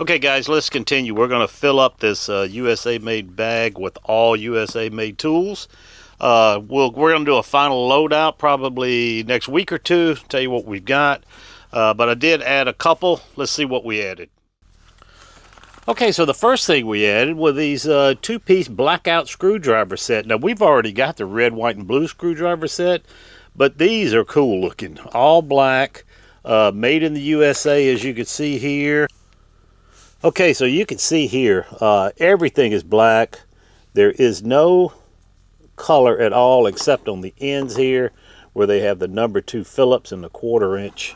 Okay guys, let's continue. We're going to fill up this USA made bag with all USA made tools. We're going to do a final loadout probably next week or two, tell you what we've got. But I did add a couple. Let's see what we added. Okay, so the first thing we added were these two-piece blackout screwdriver set. Now we've already got the red, white, and blue screwdriver set, but these are cool looking. All black, made in the USA, as you can see here. Okay, so you can see here, everything is black. There is no color at all except on the ends here where they have the number 2 Phillips and the 1/4 inch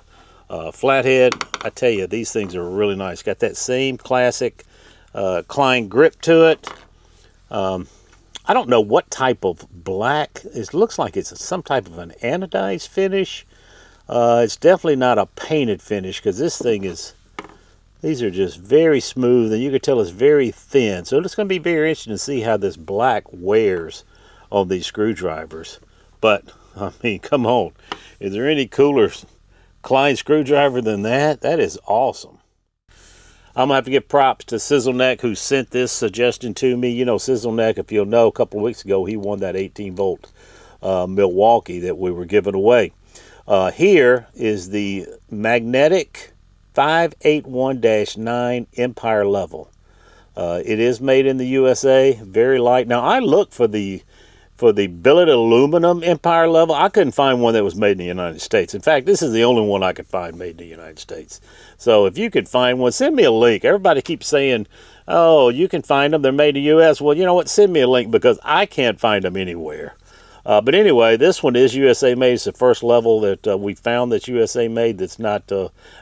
flathead. I tell you, these things are really nice. Got that same classic Klein grip to it. I don't know what type of black. It looks like it's some type of an anodized finish. It's definitely not a painted finish because this thing is... These are just very smooth, and you can tell it's very thin. So it's going to be very interesting to see how this black wears on these screwdrivers. But, I mean, come on. Is there any cooler Klein screwdriver than that? That is awesome. I'm going to have to give props to Sizzleneck, who sent this suggestion to me. You know, Sizzleneck, if you'll know, a couple of weeks ago, he won that 18-volt Milwaukee that we were giving away. Here is the magnetic 581-9 Empire level. It is made in the USA, very light. Now I looked for the billet aluminum Empire level. I couldn't find one that was made in the United States. In fact, this is the only one I could find made in the United States. So if you could find one, send me a link. Everybody keeps saying, oh, you can find them, they're made in the US. Well, you know what, send me a link because I can't find them anywhere. But anyway, this one is USA made. It's the first level that we found that's USA made that's not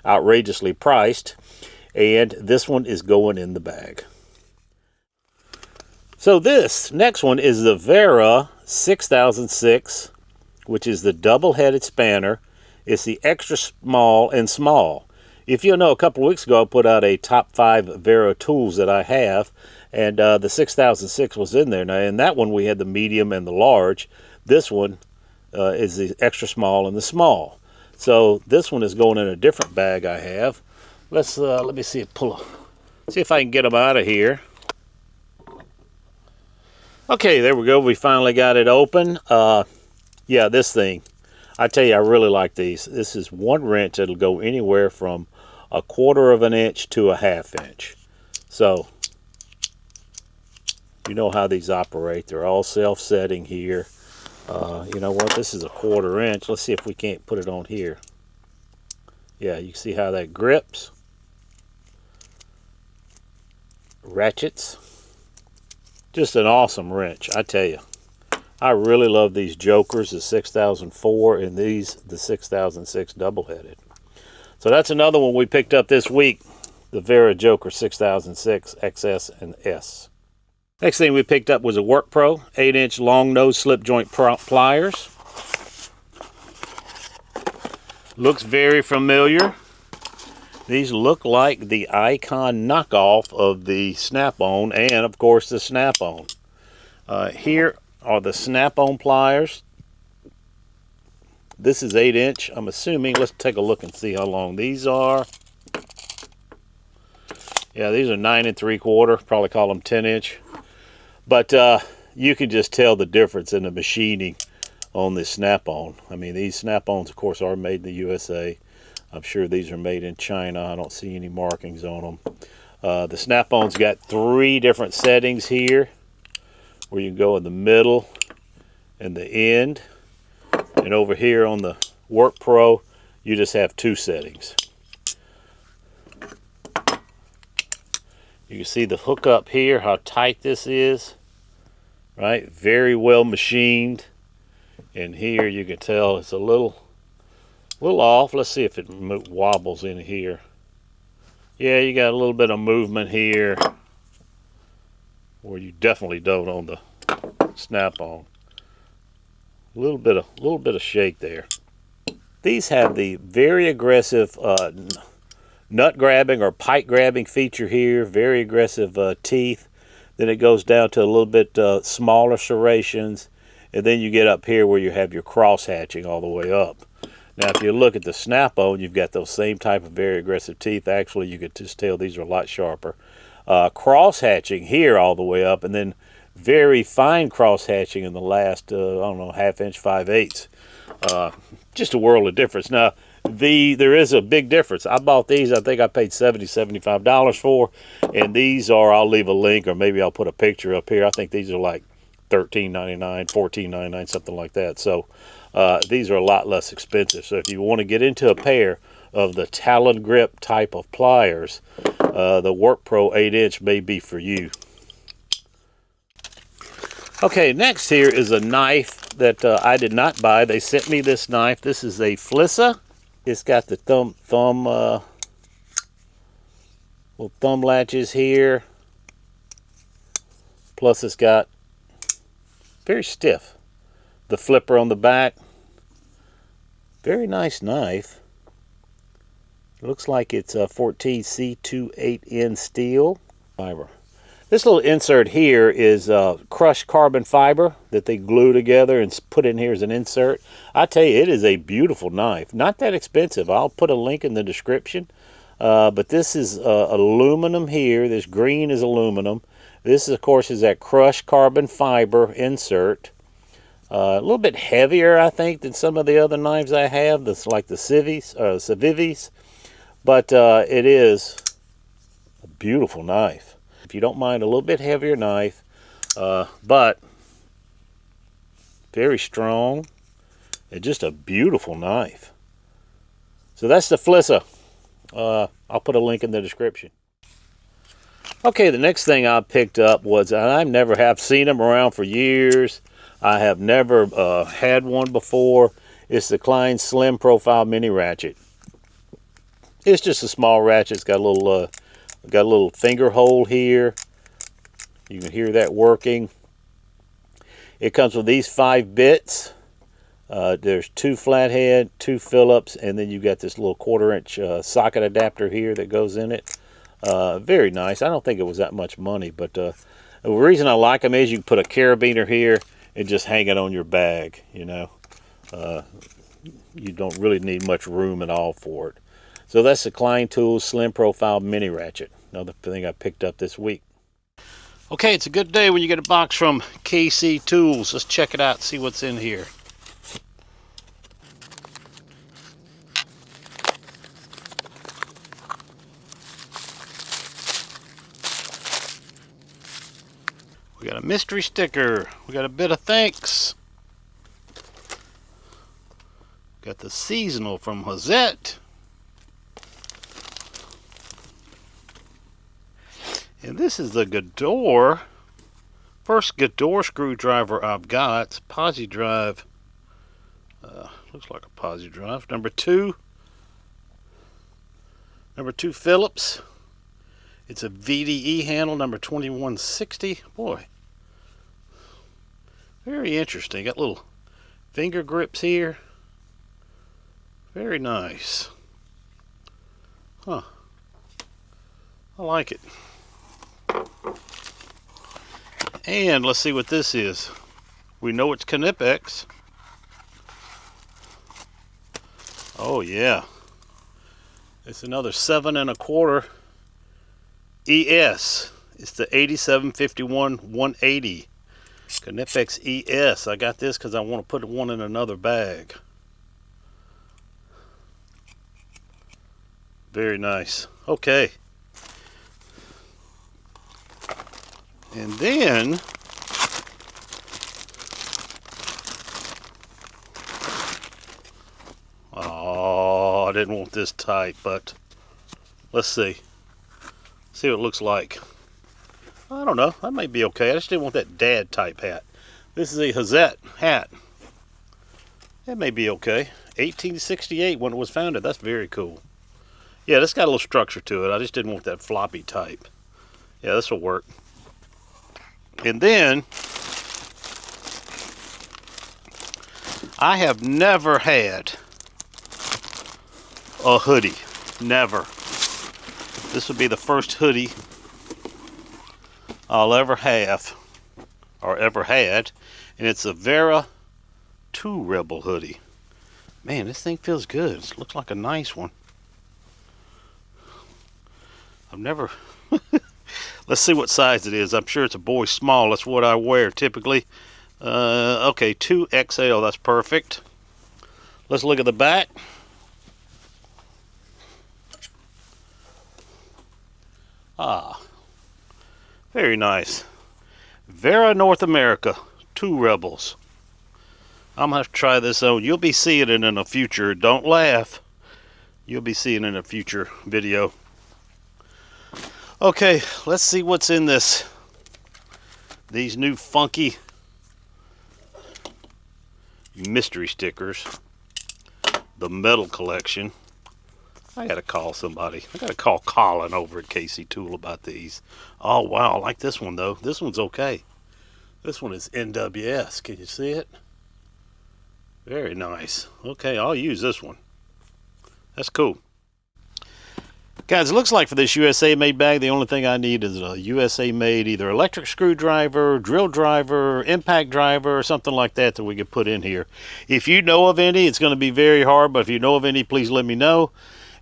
outrageously priced. And this one is going in the bag. So this next one is the Wera 6006, which is the double-headed spanner. It's the extra small and small. If you'll know, a couple of weeks ago I put out a top 5 Wera tools that I have, and the 6006 was in there. Now in that one we had the medium and the large. This one is the extra small and the small. So this one is going in a different bag I have. Let me see see if I can get them out of here. Okay, there we go. We finally got it open. Yeah, this thing, I tell you, I really like these. This is one wrench that'll go anywhere from 1/4 inch to 1/2 inch. So you know how these operate. They're all self-setting here. You know what? This is 1/4 inch. Let's see if we can't put it on here. Yeah, you see how that grips. Ratchets. Just an awesome wrench, I tell you. I really love these jokers, the 6004 and these, the 6006 double-headed. So that's another one we picked up this week, the Wera Joker 6006 XS and S. Next thing we picked up was a WorkPro 8-inch long nose slip joint pliers. Looks very familiar. These look like the Icon knockoff of the Snap-on and of course the Snap-on. Here are the Snap-on pliers. This is 8-inch. I'm assuming, let's take a look and see how long these are. Yeah, these are 9 3/4, probably call them 10-inch. But you can just tell the difference in the machining on this Snap-on. I mean, these Snap-ons, of course, are made in the USA. I'm sure these are made in China. I don't see any markings on them. The Snap-on's got 3 different settings here, where you can go in the middle and the end. And over here on the WorkPro, you just have 2 settings. You can see the hook up here, how tight this is. Right, very well machined. And here you can tell it's a little off. Let's see if it wobbles in here. Yeah, you got a little bit of movement here, where you definitely don't on the Snap-on. A little bit of shake there. These have the very aggressive nut grabbing or pipe grabbing feature here. Very aggressive teeth. Then it goes down to a little bit smaller serrations, and then you get up here where you have your cross hatching all the way up. Now, if you look at the snap-on, you've got those same type of very aggressive teeth. Actually, you could just tell these are a lot sharper. Cross-hatching here all the way up, and then very fine cross-hatching in the last, I don't know, ½ inch, 5/8. Just a world of difference. Now, there is a big difference. I bought these, I think I paid $70, $75 for, and these are, I'll leave a link, or maybe I'll put a picture up here. I think these are like $13.99, $14.99, something like that. So these are a lot less expensive. So if you want to get into a pair of the Talon grip type of pliers, the WorkPro 8-inch may be for you. Okay, next here is a knife that I did not buy. They sent me this knife. This is a Flissa. It's got the little thumb latches here. Plus it's got very stiff the flipper on the back. Very nice knife. It looks like it's a 14C28N steel fiber. This little insert here is crushed carbon fiber that they glue together and put in here as an insert. I tell you, it is a beautiful knife. Not that expensive. I'll put a link in the description. But this is aluminum here. This green is aluminum. This, of course, is that crushed carbon fiber insert. A little bit heavier, I think, than some of the other knives I have. That's like the Civivis. But it is a beautiful knife. If you don't mind a little bit heavier knife, but very strong and just a beautiful knife. So that's the Flissa. I'll put a link in the description. Okay, the next thing I picked up was, and I never have seen them around for years. I have never had one before. It's the Klein Slim Profile Mini Ratchet. It's just a small ratchet. It's got a little finger hole here. You can hear that working. It comes with these 5 bits. There's 2 flathead, 2 Phillips, and then you've got this little 1/4-inch socket adapter here that goes in it. Very nice. I don't think it was that much money, but the reason I like them is you can put a carabiner here and just hang it on your bag, you know. You don't really need much room at all for it. So that's the Klein Tools Slim Profile Mini Ratchet. Another thing I picked up this week. Okay, it's a good day when you get a box from KC Tools. Let's check it out, see what's in here. We got a mystery sticker. We got a bit of thanks. Got the seasonal from Hazette. And this is the Gedore. First Gedore screwdriver I've got. It's a posi drive. Looks like a posi drive. Number 2 Phillips. It's a VDE handle, number 2160. Boy, very interesting. Got little finger grips here. Very nice. Huh. I like it. And let's see what this is. We know it's Knipex. Oh yeah. It's another 7 1/4 ES. It's the 8751-180 Knipex ES. I got this because I want to put one in another bag. Very nice. Okay. And then I didn't want this tight, but let's see. See what it looks like. I don't know. That might be okay. I just didn't want that dad type hat. This is a Hazette hat. That may be okay. 1868 when it was founded. That's very cool. Yeah, this got a little structure to it. I just didn't want that floppy type. Yeah, this will work. And then I have never had a hoodie. Never. This would be the first hoodie I'll ever have or ever had, and it's a Wera 2 Rebel hoodie. Man, this thing feels good. It looks like a nice one. I've never... Let's see what size it is. I'm sure it's a boy small. That's what I wear typically. Okay, 2XL. That's perfect. Let's look at the back. Ah, very nice. Wera North America, 2 Rebels. I'm going to have to try this on. You'll be seeing it in a future. Don't laugh. You'll be seeing it in a future video. Okay, let's see what's in this. These new funky mystery stickers. The metal collection. I gotta call somebody. I gotta call Colin over at KC Tool about these. Oh wow, I like this one though. This one's okay. This one is NWS. Can you see it? Very nice. Okay, I'll use this one. That's cool. Guys, it looks like for this USA made bag, the only thing I need is a USA made either electric screwdriver, drill driver, impact driver, or something like that that we could put in here. If you know of any, it's going to be very hard, but if you know of any, please let me know.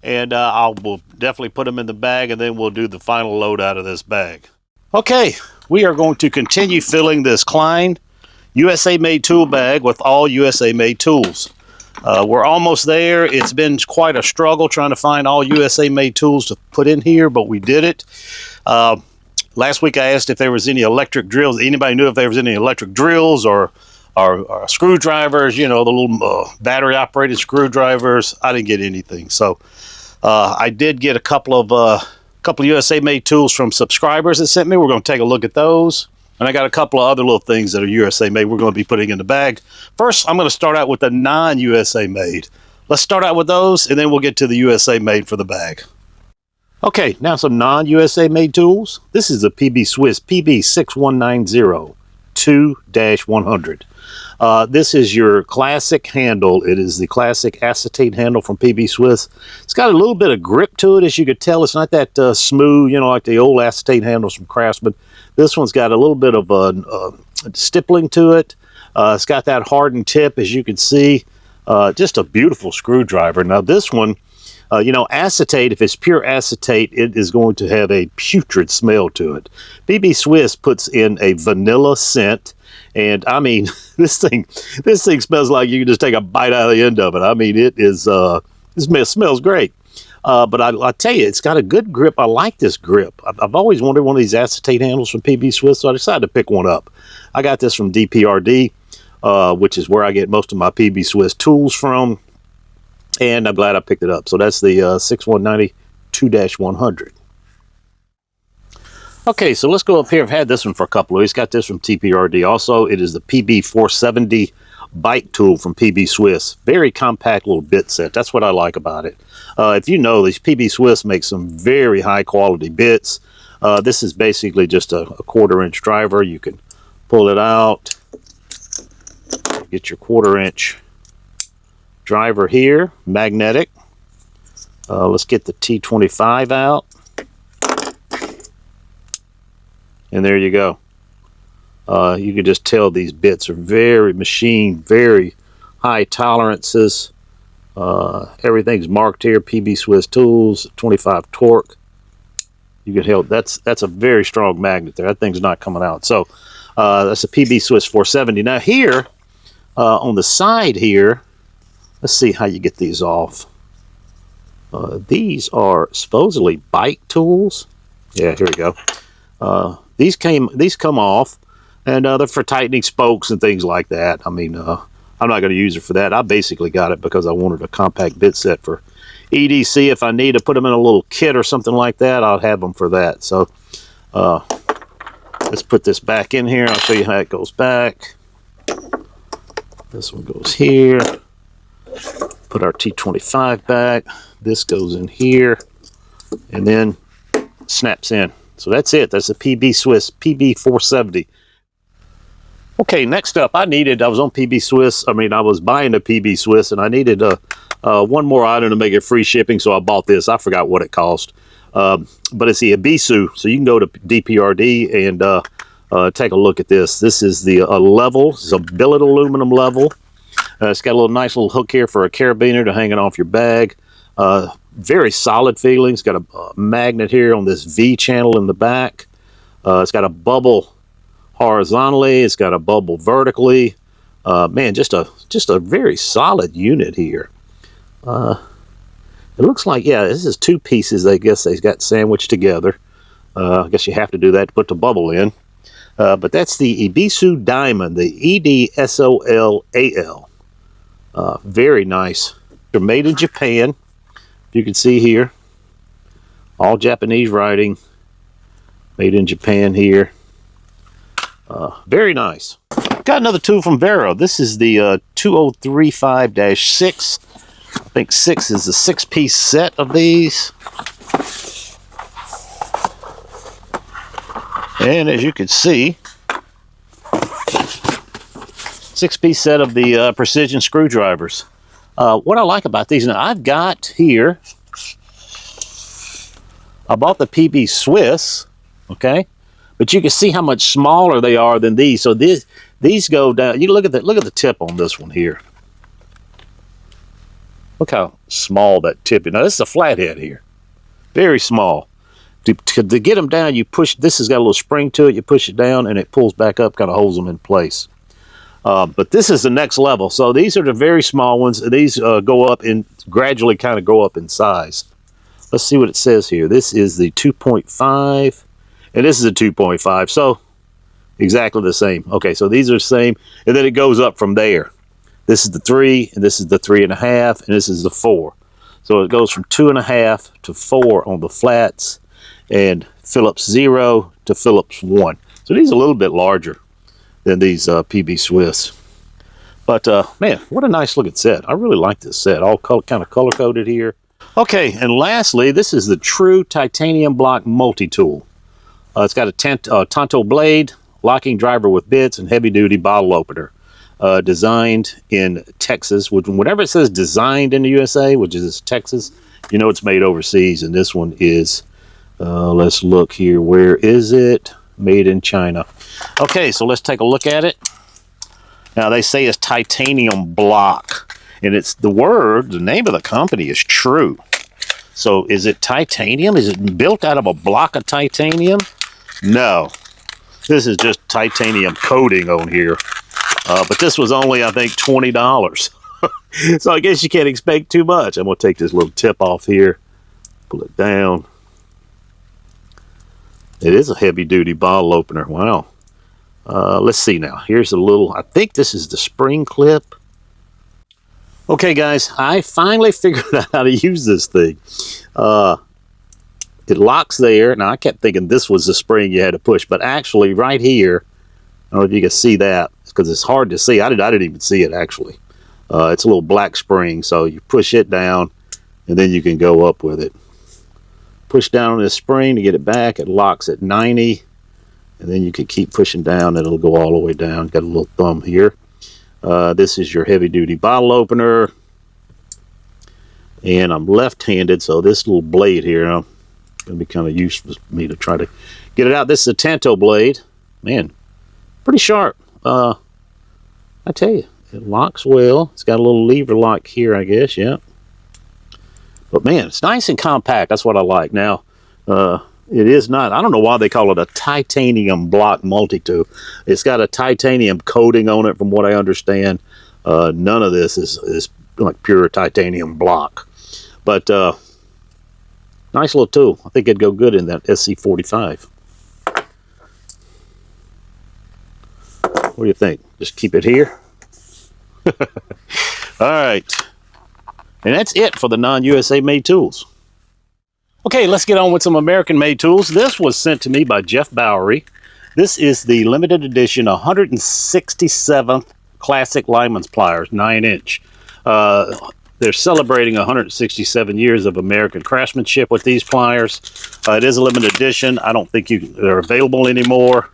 And we'll definitely put them in the bag, and then we'll do the final load out of this bag. Okay, we are going to continue filling this Klein USA made tool bag with all USA made tools. We're almost there. It's been quite a struggle trying to find all USA made tools to put in here, but we did it. Last week I asked if there was any electric drills. Anybody knew if there was any electric drills or screwdrivers, you know, the little battery operated screwdrivers. I didn't get anything. So I did get a couple of USA made tools from subscribers that sent me. We're going to take a look at those. And I got a couple of other little things that are USA made we're going to be putting in the bag. First, I'm going to start out with the non-USA made. Let's start out with those, and then we'll get to the USA made for the bag. Okay, now some non-USA made tools. This is a PB Swiss PB6190 2-100. This is your classic handle. It is the classic acetate handle from PB Swiss. It's got a little bit of grip to it, as you can tell. It's not that smooth, you know, like the old acetate handles from Craftsman. This one's got a little bit of stippling to it. It's got that hardened tip, as you can see. Just a beautiful screwdriver. Now this one, you know, acetate, if it's pure acetate, it is going to have a putrid smell to it. PB Swiss puts in a vanilla scent. And I mean, this thing smells like you can just take a bite out of the end of it. I mean, it is, it smells great. But I tell you, it's got a good grip. I like this grip. I've always wanted one of these acetate handles from PB Swiss, so I decided to pick one up. I got this from DPRD, which is where I get most of my PB Swiss tools from. And I'm glad I picked it up. So that's the 6190 2-100. Okay, so let's go up here. I've had this one for a couple of weeks. Got this from TPRD. Also, it is the PB470 bite tool from PB Swiss. Very compact little bit set. That's what I like about it. If you know, these PB Swiss make some very high quality bits. This is basically just a 1/4-inch driver. You can pull it out. Get your 1/4-inch driver here, magnetic. Let's get the T25 out. And there you go. You can just tell these bits are very machined, very high tolerances. Everything's marked here. PB Swiss tools, 25 torque. You can help. That's a very strong magnet there. That thing's not coming out. So that's a PB Swiss 470. Now here, on the side here, let's see how you get these off. These are supposedly bite tools. Yeah, here we go. These come off, and they're for tightening spokes and things like that. I mean, I'm not going to use it for that. I basically got it because I wanted a compact bit set for EDC. If I need to put them in a little kit or something like that, I'll have them for that. So let's put this back in here. I'll show you how it goes back. This one goes here. Put our T25 back. This goes in here, and then snaps in. So that's it. That's a PB Swiss PB470. Okay, next up, I was on PB Swiss. I mean, I was buying a PB Swiss, and I needed one more item to make it free shipping, so I bought this. I forgot what it cost. But it's the Abisu, so you can go to DPRD and take a look at this. This is the level. It's a billet aluminum level. It's got a little nice little hook here for a carabiner to hang it off your bag. Very solid feeling. It's got a magnet here on this V channel in the back. It's got a bubble horizontally. It's got a bubble vertically. Man, just a very solid unit here. It looks like, yeah, this is two pieces. I guess they got sandwiched together. I guess you have to do that to put the bubble in. But that's the Ibisu Diamond, the EDSOLAL. Very nice. They're made in Japan. You can see here, all Japanese writing. Made in Japan here. Very nice. Got another tool from Wera. This is the 2035-6. I think 6 is a 6-piece set of these. And as you can see, 6-piece set of the precision screwdrivers. What I like about these, now I've got here, I bought the PB Swiss, okay? But you can see how much smaller they are than these. So these go down. You look at the tip on this one here. Look how small that tip is. Now this is a flathead here. Very small. To get them down, you push. This has got a little spring to it. You push it down, and it pulls back up, kind of holds them in place. But this is the next level. So these are the very small ones. These go up and gradually kind of go up in size. Let's see what it says here. This is the 2.5, and this is a 2.5. So exactly the same. Okay, so these are the same, and then it goes up from there. This is the 3, and this is the 3.5, and this is the 4. So it goes from 2.5 to 4 on the flats, and Phillips 0 to Phillips 1. So these are a little bit larger than these PB Swiss. But man, what a nice looking set. I really like this set. All kind of color coded here. Okay, and lastly, this is the True Titanium Block Multi-Tool. It's got a Tonto blade, locking driver with bits, and heavy duty bottle opener. Designed in Texas. Whenever it says designed in the USA, which is Texas, you know it's made overseas. And this one is, let's look here. Where is it? Made in China. Okay, so let's take a look at it. Now they say it's titanium block, and it's the name of the company is True. So is it titanium? Is it built out of a block of titanium? No, this is just titanium coating on here. But this was only, I think, $20. So I guess you can't expect too much. I'm going to take this little tip off here, pull it down. It is a heavy-duty bottle opener. Wow. Let's see now. Here's a little, I think this is the spring clip. Okay, guys, I finally figured out how to use this thing. It locks there. Now, I kept thinking this was the spring you had to push, but actually right here, I don't know if you can see that, because it's hard to see. I didn't even see it, actually. It's a little black spring, so you push it down, and then you can go up with it. Push down on this spring to get it back. It locks at 90, and then you can keep pushing down, and it'll go all the way down. Got a little thumb here. This is your heavy-duty bottle opener, and I'm left-handed, so this little blade here, going to be kind of useful for me to try to get it out. This is a Tanto blade. Man, pretty sharp. I tell you, it locks well. It's got a little lever lock here, I guess, yeah. But man, it's nice and compact. That's what I like. Now, it is not, I don't know why they call it a titanium block multi-tool. It's got a titanium coating on it, from what I understand. None of this is like pure titanium block. But nice little tool. I think it'd go good in that SC45. What do you think? Just keep it here? All right. And that's it for the non-USA made tools. Okay, let's get on with some American made tools. This was sent to me by Jeff Bowery. This is the limited edition 167th Classic Lineman's Pliers, 9-inch. They're celebrating 167 years of American craftsmanship with these pliers. It is a limited edition. I don't think they're available anymore.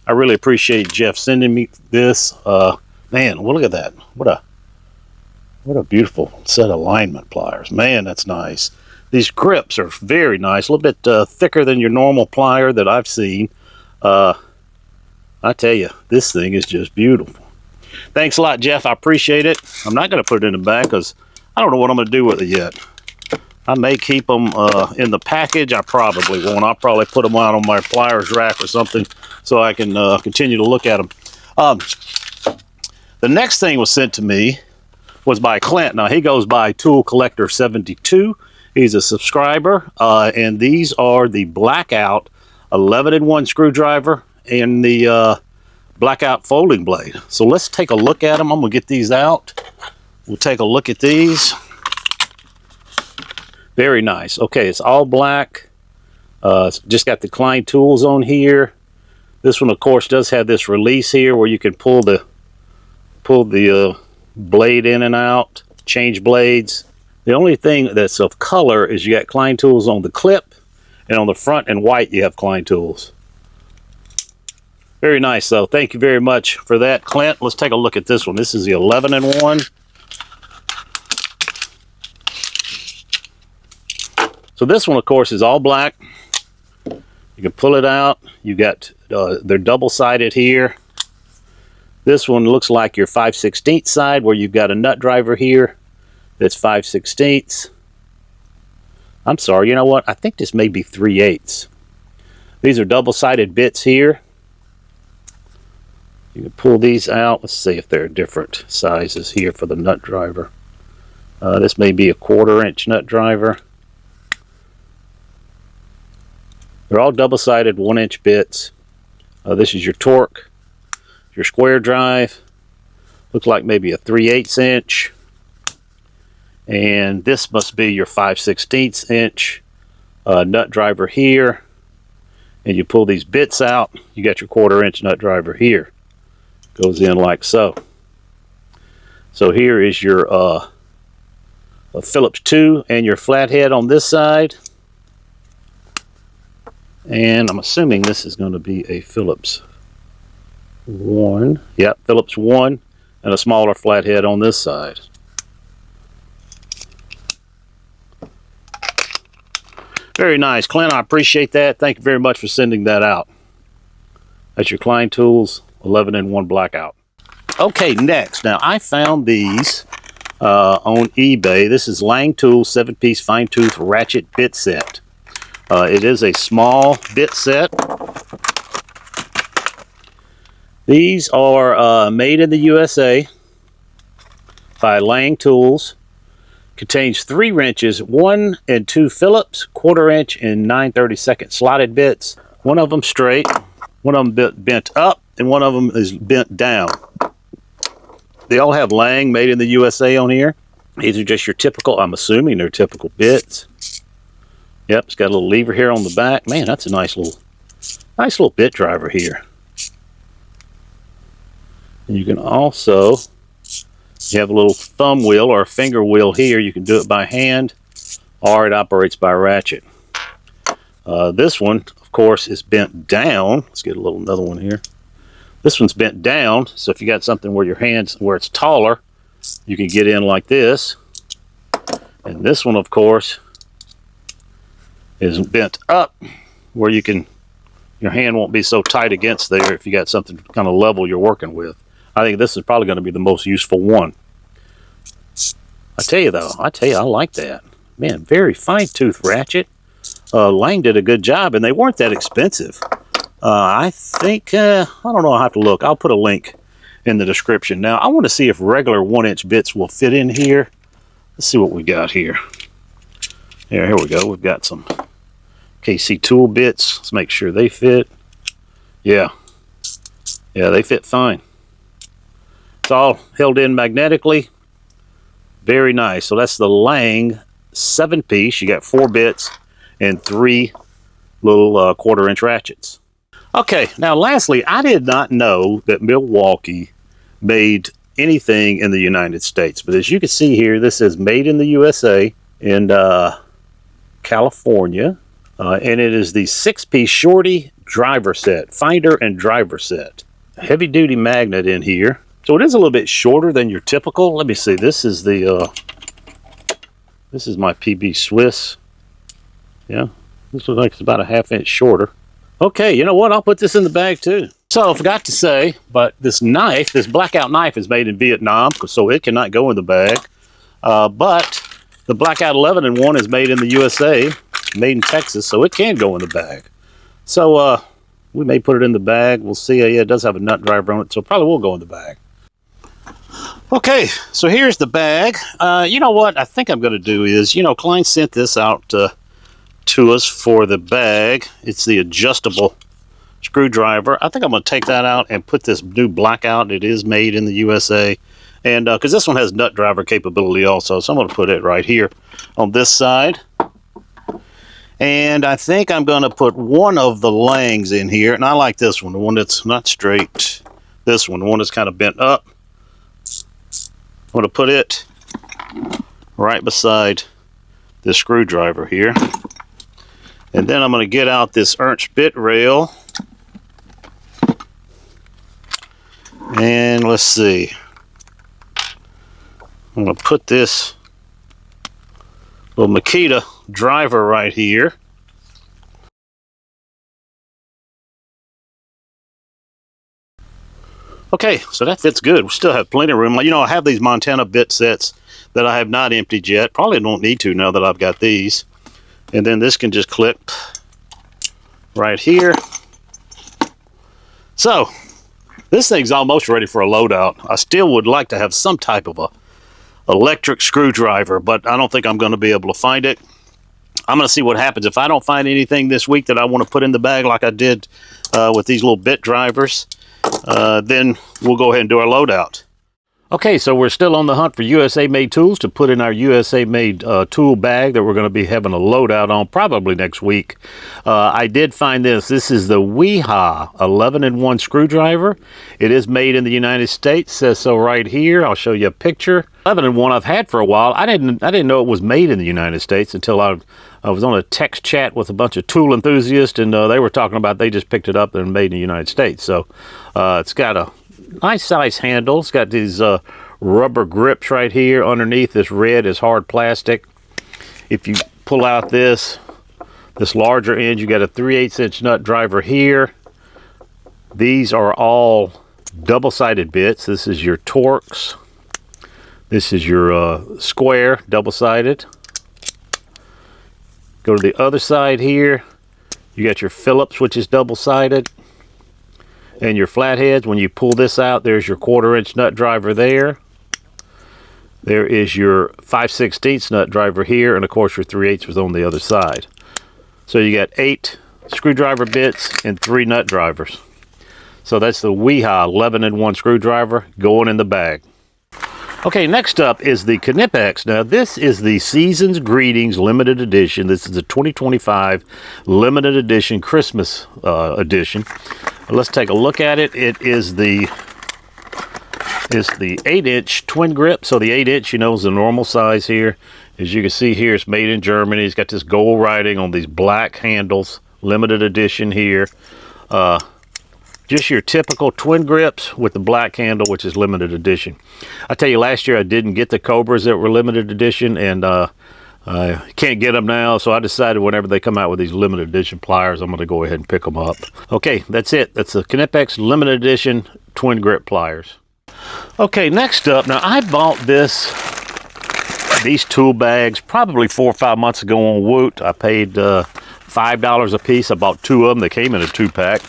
I really appreciate Jeff sending me this. Man, well, look at that. What a beautiful set of lineman pliers. Man, that's nice. These grips are very nice. A little bit thicker than your normal plier that I've seen. I tell you, this thing is just beautiful. Thanks a lot, Jeff. I appreciate it. I'm not going to put it in the bag because I don't know what I'm going to do with it yet. I may keep them in the package. I probably won't. I'll probably put them out on my pliers rack or something so I can continue to look at them. The next thing was sent to me was by Clint. Now, he goes by Tool Collector 72. He's a subscriber, and these are the blackout 11-in-1 screwdriver and the blackout folding blade. So let's take a look at them. I'm gonna get these out. We'll take a look at these. Very nice. Okay, it's all black. Just got the Klein tools on here. This one, of course, does have this release here where you can pull the blade in and out, change blades. The only thing that's of color is you got Klein tools on the clip, and on the front and white you have Klein tools. Very nice, though. Thank you very much for that, Clint. Let's take a look at this one. This is the 11-in-1. So this one, of course, is all black. You can pull it out. You got they're double-sided here. This one looks like your 5/16 side, where you've got a nut driver here that's 5/16. I'm sorry, you know what? I think this may be 3/8. These are double-sided bits here. You can pull these out. Let's see if they're different sizes here for the nut driver. This may be a 1/4-inch nut driver. They're all double-sided 1-inch bits. This is your torque, your square drive. Looks like maybe a 3/8 inch. And this must be your 5/16 inch nut driver here. And you pull these bits out, you got your 1/4-inch nut driver here. Goes in like so. So here is your Phillips 2 and your flathead on this side. And I'm assuming this is going to be a Phillips 1. Yep, Phillips 1 and a smaller flathead on this side. Very nice, Clint. I appreciate that. Thank you very much for sending that out. That's your Klein Tools 11-in-1 blackout. Okay, next. Now, I found these on eBay. This is Lang Tools 7-piece fine tooth ratchet bit set. It is a small bit set. These are made in the USA by Lang Tools. Contains 3 wrenches, 1 and 2 Phillips, 1/4-inch and 9/32 slotted bits. One of them straight, one of them bent up, and one of them is bent down. They all have Lang made in the USA on here. These are just your typical, I'm assuming they're typical bits. Yep, it's got a little lever here on the back. Man, that's a nice little bit driver here. And you can also, you have a little thumb wheel or a finger wheel here. You can do it by hand, or it operates by ratchet. This one, of course, is bent down. Let's get another one here. This one's bent down, so if you got something where your hands, where it's taller, you can get in like this. And this one, of course, is bent up, where you can, your hand won't be so tight against there if you got something kind of level you're working with. I think this is probably going to be the most useful one. I tell you, I like that. Man, very fine tooth ratchet. Lang did a good job, and they weren't that expensive. I think, I don't know, I'll have to look. I'll put a link in the description. Now, I want to see if regular 1-inch bits will fit in here. Let's see what we got here. Here we go. We've got some KC tool bits. Let's make sure they fit. Yeah, they fit fine. It's all held in magnetically. Very nice. So that's the Lang 7-piece. You got 4 bits and 3 little 1/4-inch ratchets. Okay, now lastly, I did not know that Milwaukee made anything in the United States. But as you can see here, this is made in the USA in California. And it is the 6-piece shorty driver set, finder and driver set. Heavy duty magnet in here. So it is a little bit shorter than your typical. Let me see, this is the, this is my PB Swiss. Yeah, this looks like it's about a 1/2 inch shorter. Okay, you know what? I'll put this in the bag too. So I forgot to say, but this knife, this blackout knife is made in Vietnam, so it cannot go in the bag. But the blackout 11-in-1 is made in the USA, made in Texas, so it can go in the bag. So we may put it in the bag. We'll see. Yeah, it does have a nut driver on it, so it probably will go in the bag. Okay, so here's the bag. You know what I think I'm going to do is, Klein sent this out to us for the bag. It's the adjustable screwdriver. I think I'm going to take that out and put this new blackout. It is made in the USA. And because this one has nut driver capability also, so I'm going to put it right here on this side. And I think I'm going to put one of the langs in here. And I like this one, the one that's not straight. This one, the one that's kind of bent up. I'm going to put it right beside this screwdriver here. And then I'm going to get out this Ernst bit rail. And let's see. I'm going to put this little Makita driver right here. Okay, so that fits good. We still have plenty of room. I have these Montana bit sets that I have not emptied yet. Probably don't need to now that I've got these. And then this can just clip right here. So, this thing's almost ready for a loadout. I still would like to have some type of a electric screwdriver, but I don't think I'm going to be able to find it. I'm going to see what happens. If I don't find anything this week that I want to put in the bag like I did with these little bit drivers, then we'll go ahead and do our loadout. Okay, so we're still on the hunt for USA-made tools to put in our USA-made tool bag that we're going to be having a loadout on probably next week. I did find this. This is the Wiha 11-in-1 screwdriver. It is made in the United States. Says so right here. I'll show you a picture. 11-in-1 I've had for a while. I didn't know it was made in the United States until I was on a text chat with a bunch of tool enthusiasts, and they were talking about they just picked it up and made in the United States. So it's got a nice size handle. It's got these rubber grips right here underneath. This red is hard plastic. If you pull out this larger end, you got a 3/8 inch nut driver here. These are all double-sided bits. This is your Torx. This is your square, double-sided. Go to the other side here. You got your Phillips, which is double-sided. And your flatheads. When you pull this out, there's your 1/4 inch nut driver there. There is your 5/16 nut driver here, and of course your 3/8 was on the other side. So you got 8 screwdriver bits and 3 nut drivers. So that's the Wiha 11-in-1 screwdriver going in the bag. Okay, next up is the Knipex. Now this is the Season's Greetings limited edition. This is the 2025 limited edition Christmas edition. Let's take a look at it. It is the 8-inch twin grip. So the 8-inch, is the normal size here. As you can see here, it's made in Germany. It's got this gold writing on these black handles. Limited edition here. Just your typical twin grips with the black handle, which is limited edition. I tell you, last year I didn't get the Cobras that were limited edition, and I can't get them now, so I decided whenever they come out with these limited edition pliers, I'm going to go ahead and pick them up. Okay, that's it. That's the Knipex limited edition twin grip pliers. Okay, next up, now I bought these tool bags probably 4 or 5 months ago on Woot. I paid $5 a piece. I bought 2 of them. They came in a 2-pack.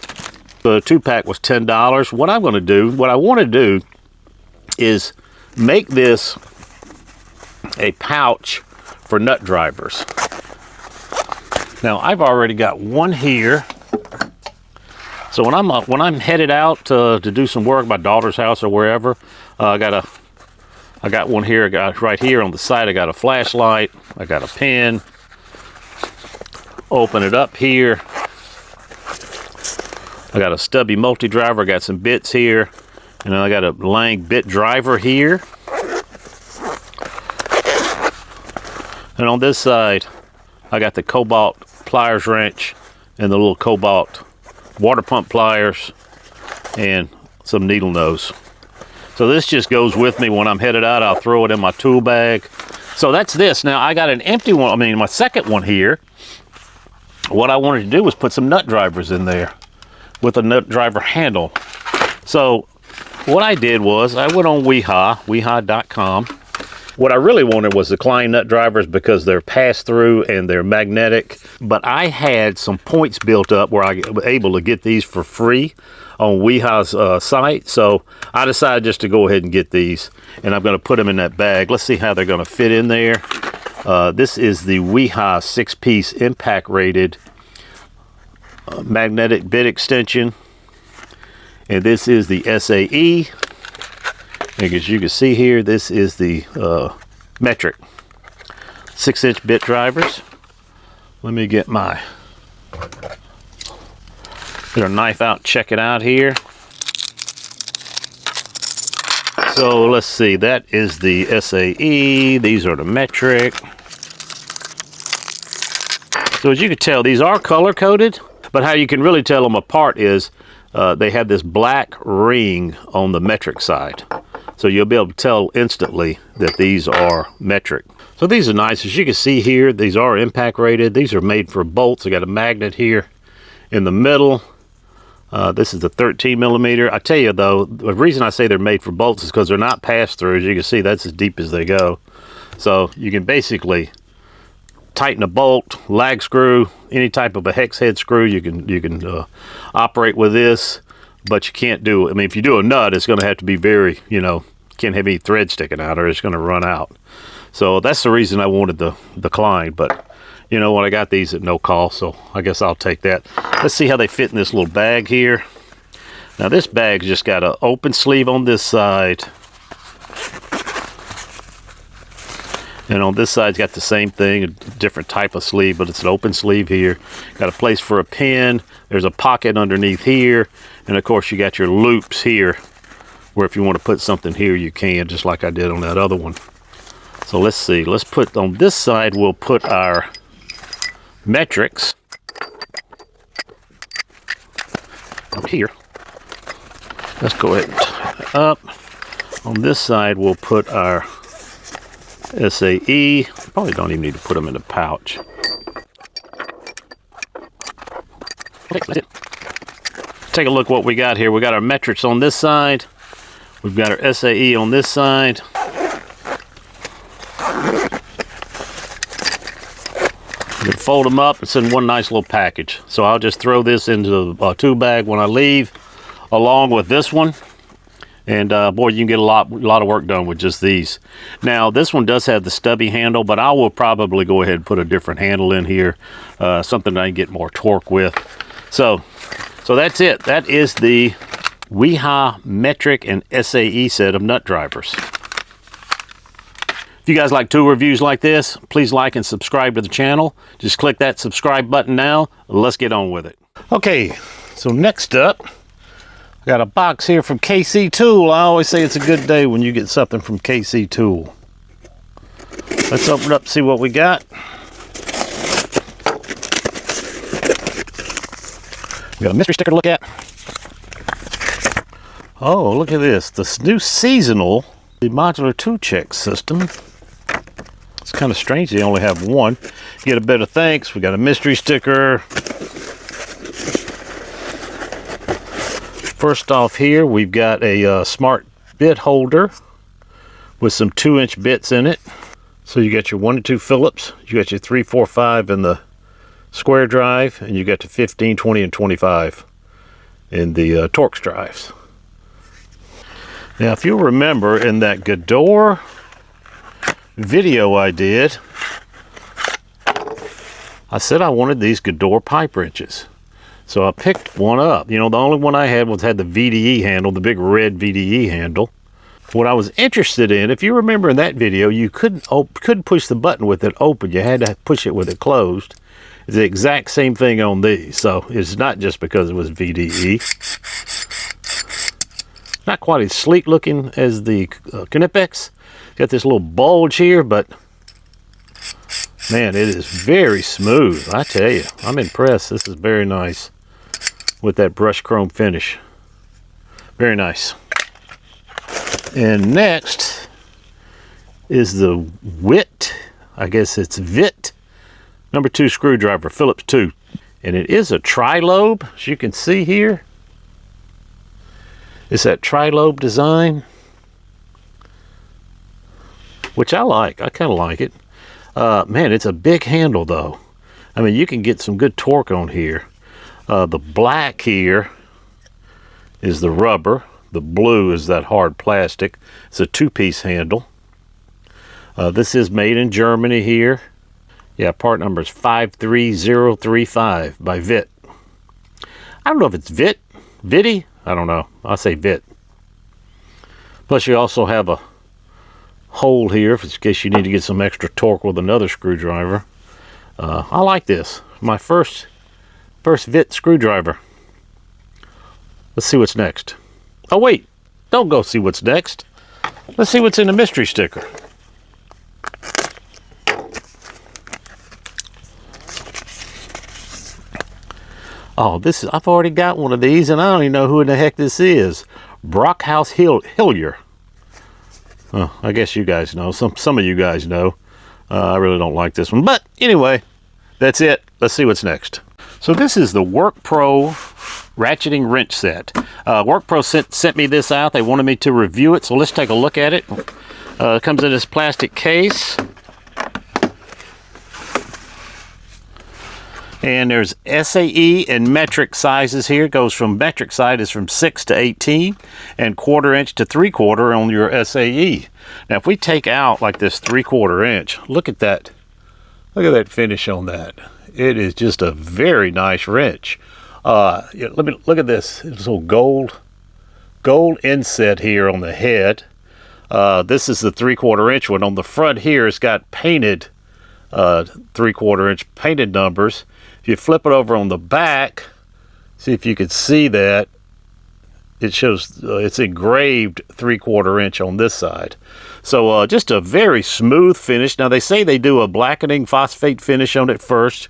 The 2-pack was $10. What I want to do is make this a pouch for nut drivers. Now I've already got one here. So when I'm headed out to do some work at my daughter's house or wherever, I got one here. I got right here on the side. I got a flashlight. I got a pen. Open it up here. I got a stubby multi-driver. I got some bits here, and then I got a Lang bit driver here. And on this side, I got the Cobalt pliers wrench and the little Cobalt water pump pliers and some needle nose. So this just goes with me when I'm headed out. I'll throw it in my tool bag. So that's this. Now I got an empty one, my second one here. What I wanted to do was put some nut drivers in there. with a nut driver handle. So what I did was I went on Wiha, Wiha.com. What I really wanted was the Klein nut drivers because they're pass-through and they're magnetic. But I had some points built up where I was able to get these for free on Wiha's site. So I decided just to go ahead and get these. And I'm going to put them in that bag. Let's see how they're going to fit in there. This is the Wiha 6-piece impact rated magnetic bit extension. And this is the SAE. And as you can see here, this is the metric 6-inch bit drivers. Let me get my knife out, check it out here. So let's see, that is the SAE. These are the metric. So as you can tell, these are color coded, but how you can really tell them apart is they have this black ring on the metric side. So you'll be able to tell instantly that these are metric. So these are nice. As you can see here, these are impact rated. These are made for bolts. They got a magnet here in the middle. This is the 13 millimeter. I tell you though, the reason I say they're made for bolts is because they're not pass-through. As you can see, that's as deep as they go. So you can basically tighten a bolt, lag screw, any type of a hex head screw. You can operate with this. But you can't do, I mean, if you do a nut, it's going to have to be very, can't have any thread sticking out or it's going to run out. So that's the reason I wanted the Klein. But, when I got these at no cost, so I guess I'll take that. Let's see how they fit in this little bag here. Now this bag's just got an open sleeve on this side. And on this side's got the same thing, a different type of sleeve, but it's an open sleeve here. Got a place for a pin. There's a pocket underneath here. And of course you got your loops here, where if you want to put something here, you can, just like I did on that other one. So let's see, let's put on this side, we'll put our metrics up here. Let's go ahead and tighten it up. On this side, we'll put our SAE. Probably don't even need to put them in a pouch. Okay, that's it. Take a look what we got here. We got our metrics on this side. We've got our SAE on this side. You can fold them up. It's in one nice little package. So I'll just throw this into a tool bag when I leave, along with this one. And boy, you can get a lot of work done with just these. Now, this one does have the stubby handle, but I will probably go ahead and put a different handle in here, something that I can get more torque with. So that's it. That is the Wiha metric and SAE set of nut drivers. If you guys like tool reviews like this, please like and subscribe to the channel. Just click that subscribe button now. Let's get on with it. Okay, so next up, I got a box here from KC Tool. I always say it's a good day when you get something from KC Tool. Let's open it up and see what we got. We got a mystery sticker to look at. Oh, look at this. This new seasonal modular tool check system. It's kind of strange they only have one. You get a bit of thanks. We got a mystery sticker. First off here, we've got a smart bit holder with some 2-inch bits in it. So you got your 1 and 2 Phillips, you got your 3, 4, 5 in the square drive, and you got the 15, 20, and 25 in the Torx drives. Now, if you'll remember in that Gedore video I did, I said I wanted these Gedore pipe wrenches. So I picked one up. The only one I had had the VDE handle, the big red VDE handle. What I was interested in, if you remember in that video, you couldn't push the button with it open. You had to push it with it closed. It's the exact same thing on these. So it's not just because it was VDE. Not quite as sleek looking as the Knipex. Got this little bulge here, but man, it is very smooth. I tell you, I'm impressed. This is very nice with that brushed chrome finish. Very nice. And next is the WIT, I guess it's VIT, number 2 screwdriver, Phillips 2. And it is a tri-lobe, as you can see here. It's that tri-lobe design, which I like. I kind of like it. Man, it's a big handle though. I mean, you can get some good torque on here. The black here is the rubber. The blue is that hard plastic. It's a two-piece handle. This is made in Germany here. Yeah, part number is 53035 by Vit. I don't know if it's Viti? I don't know. I say Vit. Plus you also have a hole here in case you need to get some extra torque with another screwdriver. I like this. My first Vit screwdriver. Let's see what's next. Oh wait, don't go see what's next. Let's see what's in the mystery sticker. Oh, I've already got one of these, and I don't even know who in the heck this is. Brockhouse Hillier. Oh, I guess you guys know. Some of you guys know. I really don't like this one. But anyway, that's it. Let's see what's next. So this is the WorkPro ratcheting wrench set. WorkPro sent me this out. They wanted me to review it, so let's take a look at it. It comes in this plastic case. And there's SAE and metric sizes here. It goes from metric side is from 6 to 18 and 1/4 inch to 3/4 on your SAE. Now if we take out like this 3/4 inch, look at that. Look at that finish on that. It is just a very nice wrench. Let me look at this. It's a little gold inset here on the head. This is the 3/4 inch one. On the front here, it's got painted 3/4 inch painted numbers. If you flip it over on the back, see if you could see that, it shows it's engraved 3/4 inch on this side. So just a very smooth finish. Now they say they do a blackening phosphate finish on it first,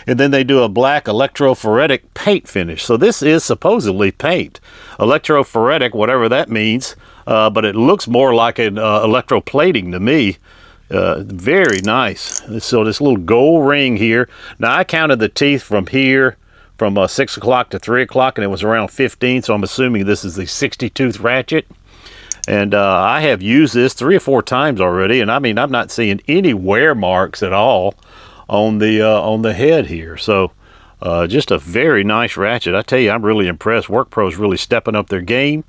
and then they do a black electrophoretic paint finish. So this is supposedly paint. Electrophoretic, whatever that means, but it looks more like an electroplating to me. Very nice. So this little gold ring here. Now I counted the teeth from here from 6 o'clock to 3 o'clock, and it was around 15, so I'm assuming this is the 60-tooth ratchet. And I have used this 3 or 4 times already, and I mean, I'm not seeing any wear marks at all on the head here. So just a very nice ratchet. I tell you, I'm really impressed. WorkPro's really stepping up their game.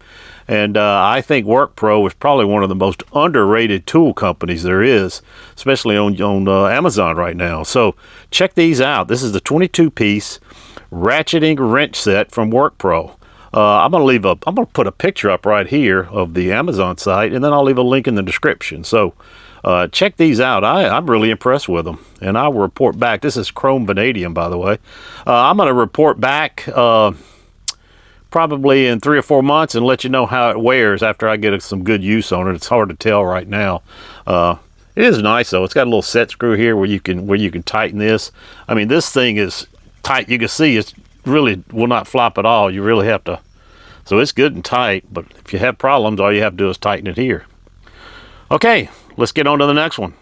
And I think WorkPro is probably one of the most underrated tool companies there is, especially on Amazon right now. So check these out. This is the 22-piece ratcheting wrench set from WorkPro. I'm gonna put a picture up right here of the Amazon site, and then I'll leave a link in the description. So check these out. I'm really impressed with them, and I will report back. This is chrome vanadium, by the way. I'm gonna report back probably in 3 or 4 months and let you know how it wears after I get some good use on it. It's hard to tell right now. It is nice though. It's got a little set screw here where you can tighten this. I mean, this thing is tight. You can see it really will not flop at all. You really have to. So it's good and tight, but if you have problems, all you have to do is tighten it here. Okay, let's get on to the next one.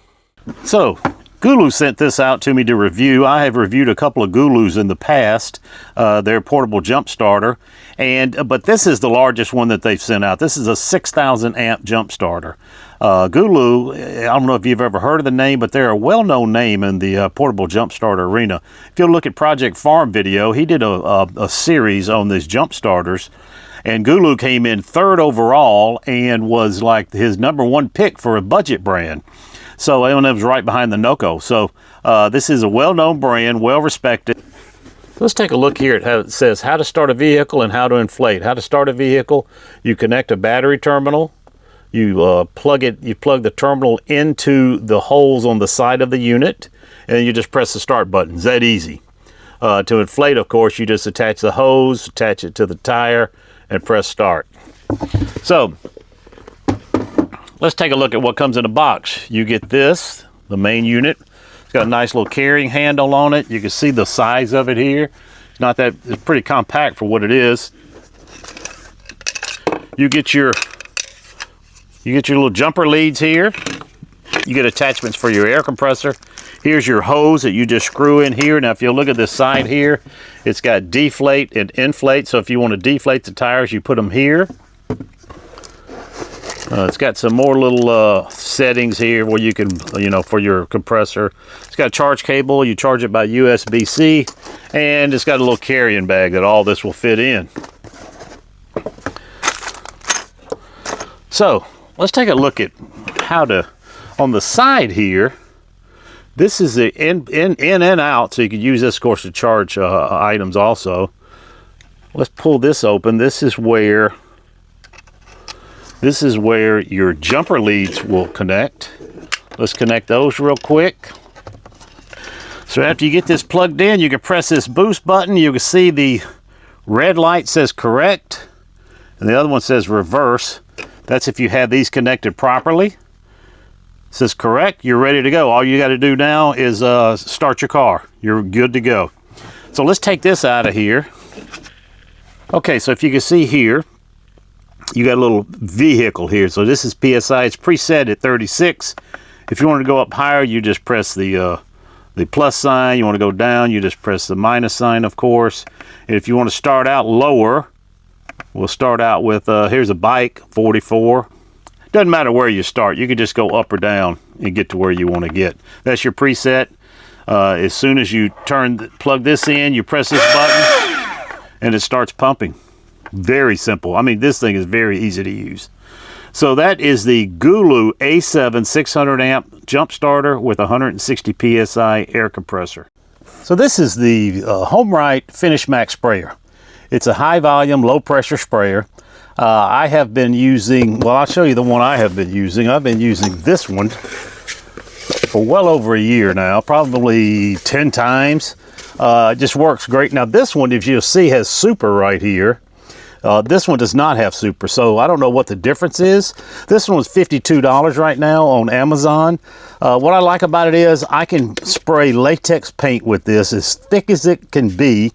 So Gulu sent this out to me to review. I have reviewed a couple of Gulus in the past. Their portable jump starter, but this is the largest one that they've sent out. This is a 6,000 amp jump starter. Gulu, I don't know if you've ever heard of the name, but they're a well-known name in the portable jump starter arena. If you look at Project Farm video, he did a series on these jump starters, and Gulu came in 3rd overall and was like his #1 pick for a budget brand. So it was right behind the Noco. So this is a well-known brand, well-respected. Let's take a look here at how it says how to start a vehicle and how to inflate. How to start a vehicle: you connect a battery terminal, you plug the terminal into the holes on the side of the unit, and then you just press the start button. It's that easy. To inflate, of course, you just attach the hose, attach it to the tire, and press start. So let's take a look at what comes in the box. You get this, the main unit. It's got a nice little carrying handle on it. You can see the size of it here. It's pretty compact for what it is. You get your little jumper leads here. You get attachments for your air compressor. Here's your hose that you just screw in here. Now if you look at this side here, it's got deflate and inflate. So if you want to deflate the tires, you put them here. It's got some more little settings here where you can, for your compressor. It's got a charge cable. You charge it by USB-C, and it's got a little carrying bag that all this will fit in. So let's take a look at how to, on the side here, this is the in and out, so you can use this, of course, to charge items also. Let's pull this open. This is where your jumper leads will connect. Let's connect those real quick. So after you get this plugged in, you can press this boost button. You can see the red light says correct, and the other one says reverse. That's if you have these connected properly. It says correct, you're ready to go. All you got to do now is start your car. You're good to go. So let's take this out of here. Okay, so if you can see here, you got a little vehicle here. So this is PSI. It's preset at 36. If you want to go up higher, you just press the plus sign. You want to go down, you just press the minus sign, of course. And if you want to start out lower, we'll start out with, here's a bike, 44. Doesn't matter where you start. You can just go up or down and get to where you want to get. That's your preset. As soon as you plug this in, you press this button, and it starts pumping. Very simple. I mean, this thing is very easy to use. So that is the Gulu A7 600 amp jump starter with 160 PSI air compressor. So this is the HomeRite Finish Max sprayer. It's a high volume, low pressure sprayer. I have been using, well, I'll show you the one I have been using. I've been using this one for well over a year now, probably 10 times. It just works great. Now this one, if you'll see, has super right here. This one does not have super, so I don't know what the difference is. This one was $52 right now on Amazon. What I like about it is I can spray latex paint with this as thick as it can be,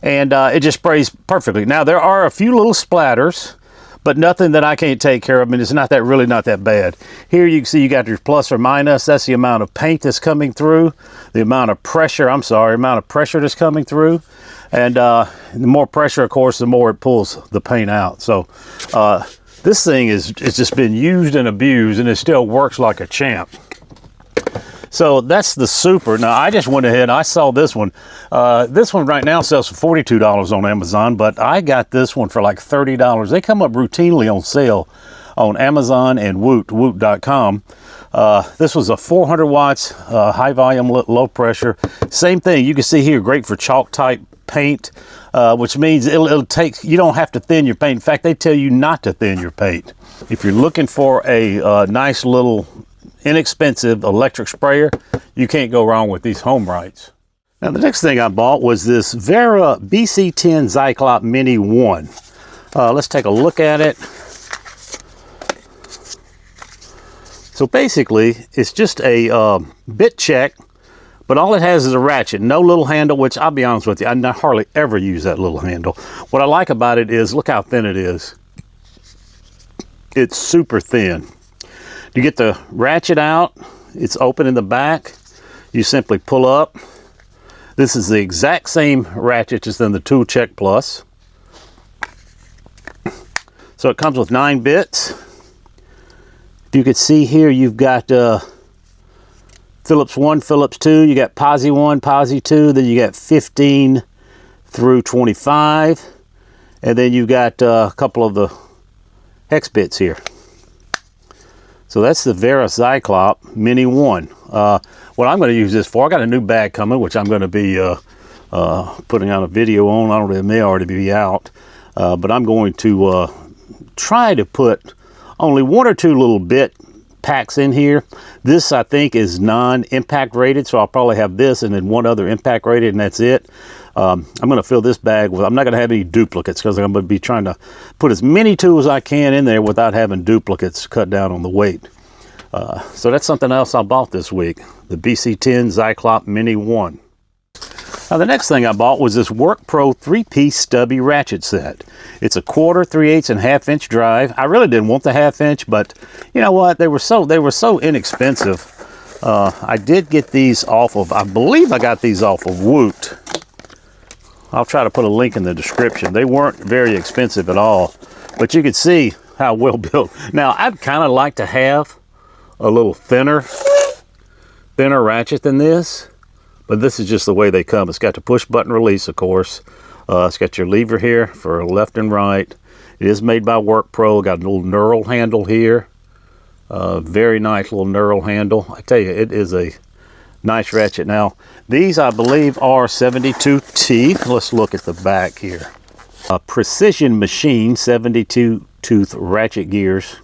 and it just sprays perfectly. Now there are a few little splatters, but nothing that I can't take care of, and it's really not that bad. Here you can see you got your plus or minus. That's the amount of paint that's coming through, the amount of pressure that's coming through. And the more pressure, of course, the more it pulls the paint out. So this thing it's just been used and abused, and it still works like a champ. So that's the super. Now I just went ahead and I saw this one. This one right now sells for $42 on Amazon, but I got this one for like $30. They come up routinely on sale on Amazon and Woot.com. This was a 400 watts, high volume, low pressure. Same thing. You can see here, great for chalk type paint, which means it'll take, you don't have to thin your paint. In fact, they tell you not to thin your paint. If you're looking for a nice little inexpensive electric sprayer, you can't go wrong with these HomeRites. Now the next thing I bought was this Wera BC10 Zyklop Mini 1. Let's take a look at it. So basically it's just a bit check, but all it has is a ratchet, no little handle, which I'll be honest with you, I hardly ever use that little handle. What I like about it is, look how thin it is. It's super thin. You get the ratchet out, it's open in the back. You simply pull up. This is the exact same ratchet as in the Tool Check Plus. So it comes with 9 bits. You can see here you've got Phillips 1, Phillips 2, you got Posi 1, Posi 2, then you got 15 through 25, and then you've got a couple of the hex bits here. So that's the Wera Zyklop Mini 1. What I'm going to use this for, I got a new bag coming, which I'm going to be putting out a video on. I don't know, it may already be out, but I'm going to try to put only 1 or 2 little bit packs in here. This I think is non-impact rated, so I'll probably have this and then 1 other impact rated, and that's it. I'm going to fill this bag with, I'm not going to have any duplicates because I'm going to be trying to put as many tools as I can in there without having duplicates cut down on the weight. So that's something else I bought this week, the BC10 Zyklop Mini 1. Now the next thing I bought was this WorkPro 3-piece stubby ratchet set. It's a 1/4, 3/8, and 1/2 inch drive. I really didn't want the 1/2 inch, but you know what? They were so inexpensive. I did get these off of, I believe I got these off of Woot. I'll try to put a link in the description. They weren't very expensive at all, but you could see how well built. Now, I'd kind of like to have a little thinner ratchet than this, but this is just the way they come. It's got the push button release, of course. It's got your lever here for left and right. It is made by WorkPro. Got a little knurl handle here. Very nice little knurl handle. I tell you, it is a nice ratchet. Now, these I believe are 72 teeth. Let's look at the back here. Precision machine 72 tooth ratchet gears.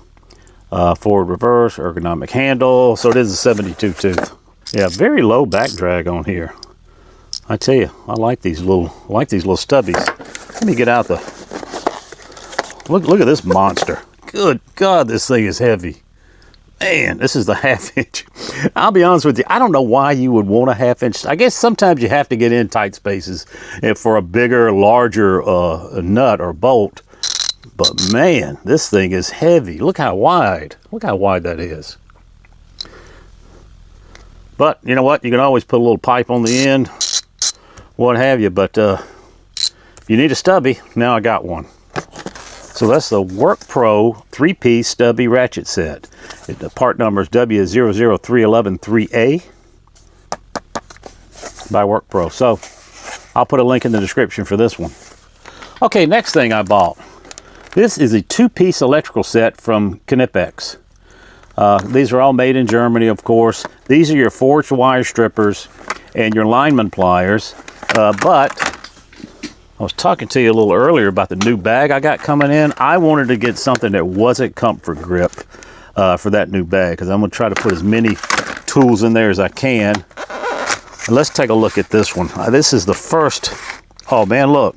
Forward, reverse, ergonomic handle. So it is a 72 tooth. Yeah, very low back drag on here. I tell you, I like these little stubbies. Let me get out the. Look at this monster. Good God, this thing is heavy. Man, this is the 1/2 inch. I'll be honest with you, I don't know why you would want a 1/2 inch. I guess sometimes you have to get in tight spaces for a bigger, larger nut or bolt. But man, this thing is heavy. Look how wide. Look how wide that is. But you know what? You can always put a little pipe on the end, what have you. But if you need a stubby, now I got one. So that's the WorkPro 3-piece stubby ratchet set. The part number is W003113A by WorkPro. So I'll put a link in the description for this one. Okay, next thing I bought. This is a 2-piece electrical set from Knipex. These are all made in Germany, of course. These are your forged wire strippers and your lineman pliers. But I was talking to you a little earlier about the new bag I got coming in. I wanted to get something that wasn't comfort grip for that new bag, because I'm going to try to put as many tools in there as I can. And let's take a look at this one. This is the first. Oh man, look!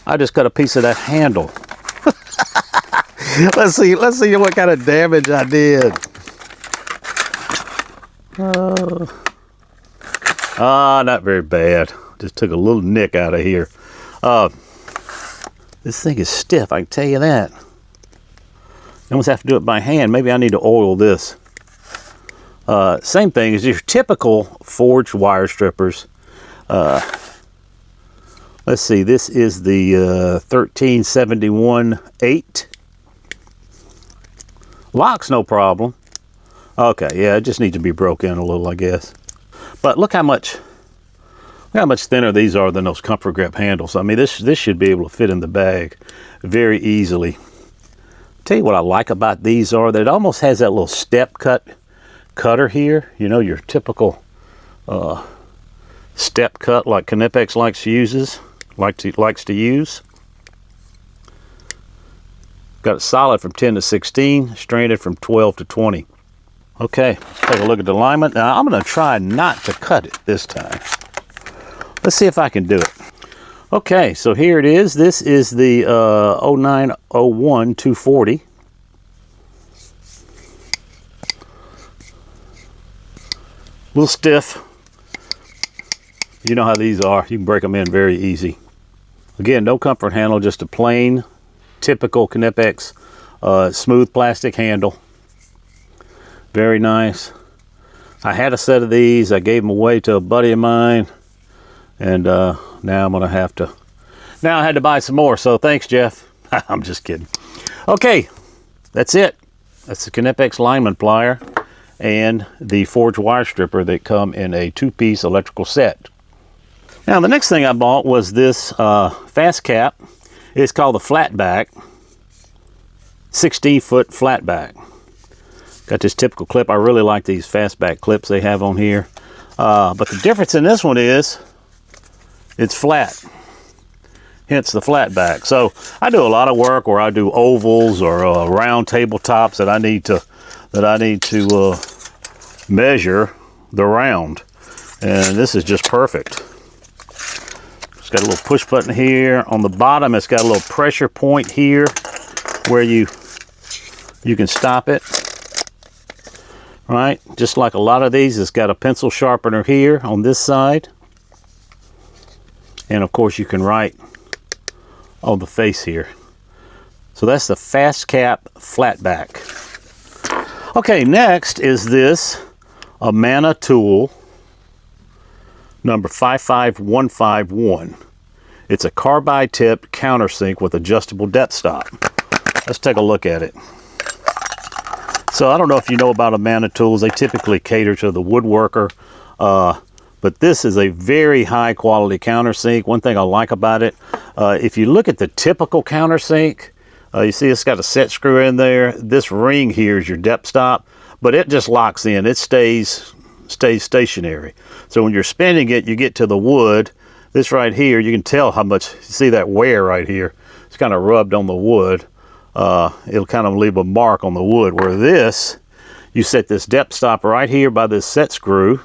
I just got a piece of that handle. Let's see what kind of damage I did. Not very bad. Just took a little nick out of here. This thing is stiff, I can tell you that. I almost have to do it by hand. Maybe I need to oil this. Same thing as your typical forged wire strippers. Let's see, this is the 1371-8. Locks no problem. Okay, yeah, it just needs to be broke in a little, I guess. But look how much thinner these are than those comfort grip handles. I mean, this should be able to fit in the bag very easily. Tell you what I like about these are that it almost has that little step cutter here. You know, your typical step cut like Knipex likes to use. Got it solid from 10 to 16, stranded from 12 to 20. Okay, let's take a look at the alignment. Now I'm going to try not to cut it this time. Let's see if I can do it. Okay, so here it is. This is the 0901-240. A little stiff. You know how these are. You can break them in very easy. Again, no comfort handle, just a plain, typical Knipex smooth plastic handle. Very nice. I had a set of these. I gave them away to a buddy of mine. And now I'm going to have to... Now I had to buy some more, so thanks, Jeff. I'm just kidding. Okay, that's it. That's the Knipex lineman plier and the forged wire stripper that come in a 2-piece electrical set. Now, the next thing I bought was this fast cap. It's called the flatback, 16-foot flatback. Got this typical clip. I really like these fastback clips they have on here. But the difference in this one is it's flat, hence the flatback. So I do a lot of work where I do ovals or round tabletops that I need to measure the round, and this is just perfect. It's got a little push button here on the bottom. It's got a little pressure point here where you can stop it. Right, just like a lot of these, it's got a pencil sharpener here on this side. And of course you can write on the face here. So that's the fast cap flatback. Okay, next is this Amana tool number 55151. It's a carbide tipped countersink with adjustable depth stop. let's take a look at it. So I don't know if you know about Amana tools. They typically cater to the woodworker, but this is a very high quality countersink. One thing I like about it, if you look at the typical countersink, you see it's got a set screw in there. This ring here is your depth stop, but it just locks in. It stays stationary. So when you're spinning it, you get to the wood. This right here, you can tell how much, you see that wear right here. It's kind of rubbed on the wood. It'll kind of leave a mark on the wood, where this, you set this depth stop right here by this set screw,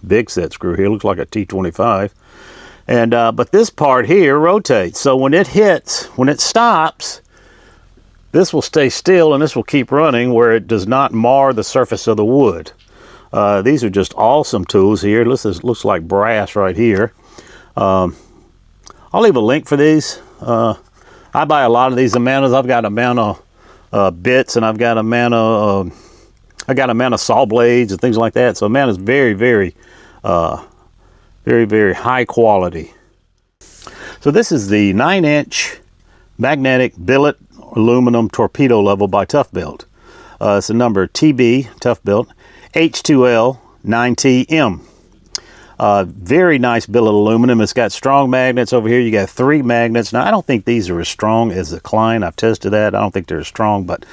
big set screw here, looks like a T25, and but this part here rotates, so when it hits, when it stops, this will stay still and this will keep running where it does not mar the surface of the wood. These are just awesome tools here. This looks like brass right here. I'll leave a link for these. I buy a lot of these Amanas. I've got Amana bits, and I've got Amana saw blades and things like that. So Amana's very, very high quality. So this is the 9-inch magnetic billet aluminum torpedo level by ToughBuilt. It's a number TB ToughBuilt H2L 9TM. Very nice billet aluminum. It's got strong magnets over here. You got 3 magnets. Now I don't think these are as strong as the Klein. I've tested that. I don't think they're as strong, but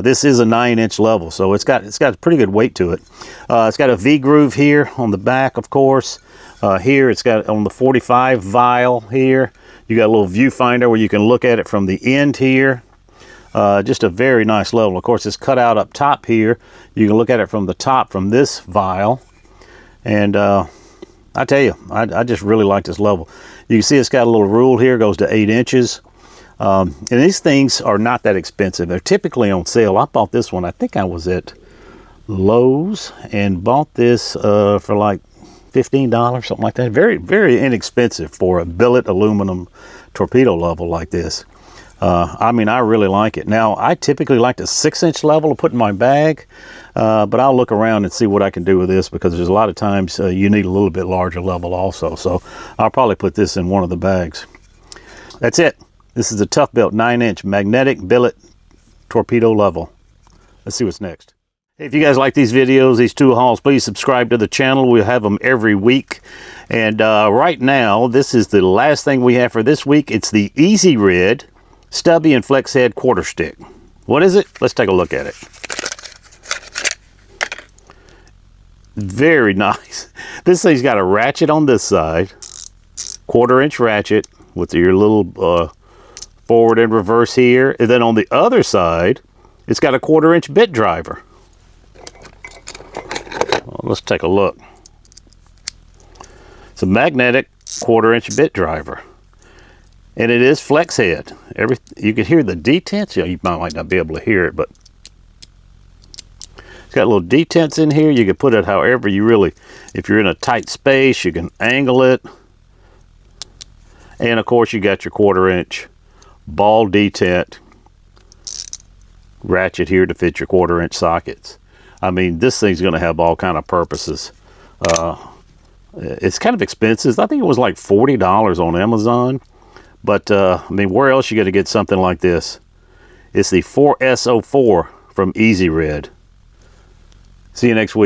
this is a 9-inch level, so it's got a pretty good weight to it. It's got a V groove here on the back, of course. Here it's got on the 45 vial here. You got a little viewfinder where you can look at it from the end here. Just a very nice level. Of course, it's cut out up top here. You can look at it from the top from this vial, and I tell you, I just really like this level. You can see it's got a little rule here, goes to 8 inches. And these things are not that expensive. They're typically on sale. I bought this one, I think I was at Lowe's, and bought this for like $15, something like that. Very, very inexpensive for a billet aluminum torpedo level like this. I mean, I really like it. Now, I typically like the 6-inch level to put in my bag, but I'll look around and see what I can do with this, because there's a lot of times you need a little bit larger level also. So I'll probably put this in one of the bags. That's it. This is a ToughBuilt 9-inch magnetic billet torpedo level. Let's see what's next. Hey, if you guys like these videos, these tool hauls, please subscribe to the channel. We'll have them every week. And right now, this is the last thing we have for this week. It's the Easy Red stubby and flex head quarter stick. What is it? Let's take a look at it. Very nice. This thing's got a ratchet on this side, 1/4-inch ratchet with your little forward and reverse here, and then on the other side it's got a 1/4-inch bit driver. Well, let's take a look. It's a magnetic 1/4-inch bit driver. And it is flex head. You can hear the detents. You might not be able to hear it, but it's got little detents in here. You can put it however you really, if you're in a tight space, you can angle it. And of course, you got your 1/4-inch ball detent ratchet here to fit your 1/4-inch sockets. I mean, this thing's going to have all kind of purposes. It's kind of expensive. I think it was like $40 on Amazon. But, I mean, where else you got to get something like this? It's the 4S04 from Easy Red. See you next week.